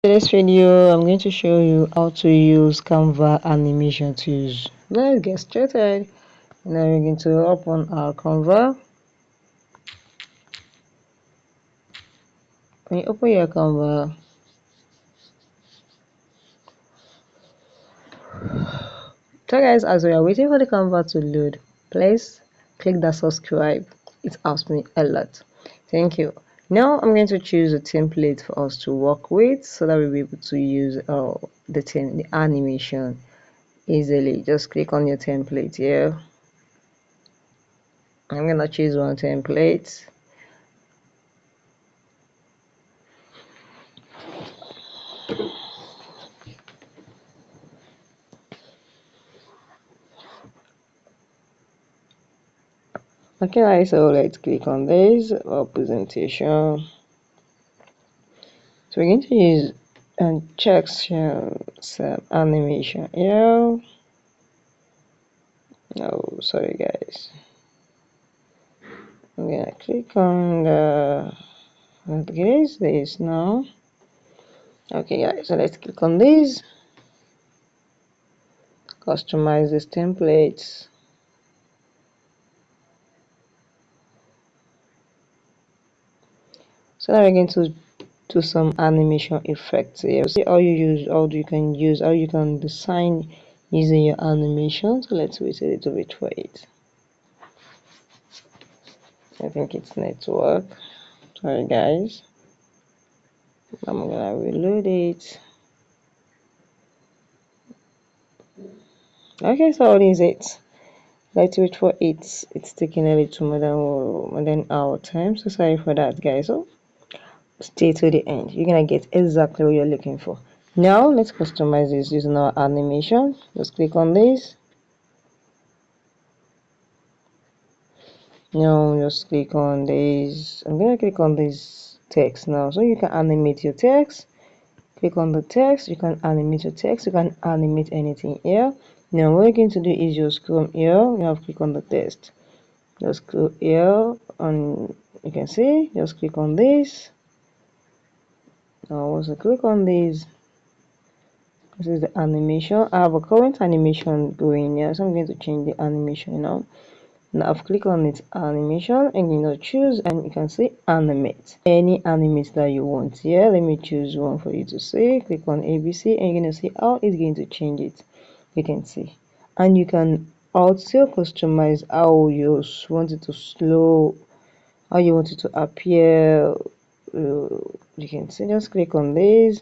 In this video, I'm going to show you how to use Canva animation tools. Let's get started. Now we're going to open our Canva. When you open your Canva, so guys, as we are waiting for the Canva to load, please click that subscribe. It helps me a lot. Thank you. Now I'm going to choose a template for us to work with so that we'll be able to use the animation easily. Just click on your template here. I'm gonna choose one template. Okay guys, so let's click on this presentation. So we're going to use and check some animation here. Oh, sorry guys. I'm gonna click on this now. Okay guys, so let's click on this. Customize this templates. So now we're going to do some animation effects here. See how you can design using your animation. So let's wait a little bit for it. I think it's network. Sorry guys. I'm gonna reload it. Okay, so what is it? Let's wait for it. It's taking a little more than our time. So sorry for that guys. So stay to the end. You're gonna get exactly what you're looking for. Now let's customize this using our animation. Just click on this. Now just click on this. I'm gonna click on this text now, so you can animate your text. Click on the text. You can animate your text. You can animate anything here. Now what you're going to do is just come here. You have to click on the text. Just go here, and you can see. Just click on this. Now once you click on this is the animation. I have a current animation going here, so I'm going to change the animation now. Now I've clicked on its animation and you know choose, and you can see animate any animate that you want here. Let me choose one for you to see. Click on ABC and you're going to see how it's going to change it. You can see, and you can also customize how you want it to slow, how you want it to appear. You can see, just click on this,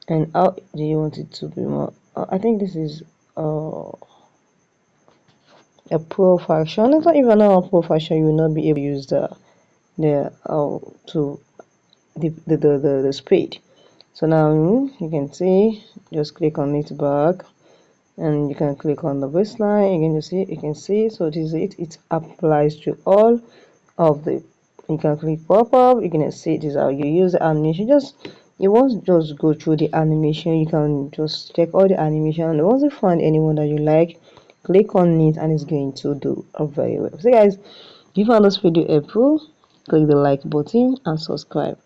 and how do you want it to be more. I think this is a pro function. It's not even a pro function. You will not be able to use the speed. So now you can see, just click on it back, and you can click on the baseline. You can see. So this is it. It applies to all of the. You can click pop up. You can see this is how you use the animation. You won't just go through the animation. You can just check all the animation. And once you find anyone that you like, click on it and it's going to do very well. So guys, if you found this video helpful, click the like button and subscribe.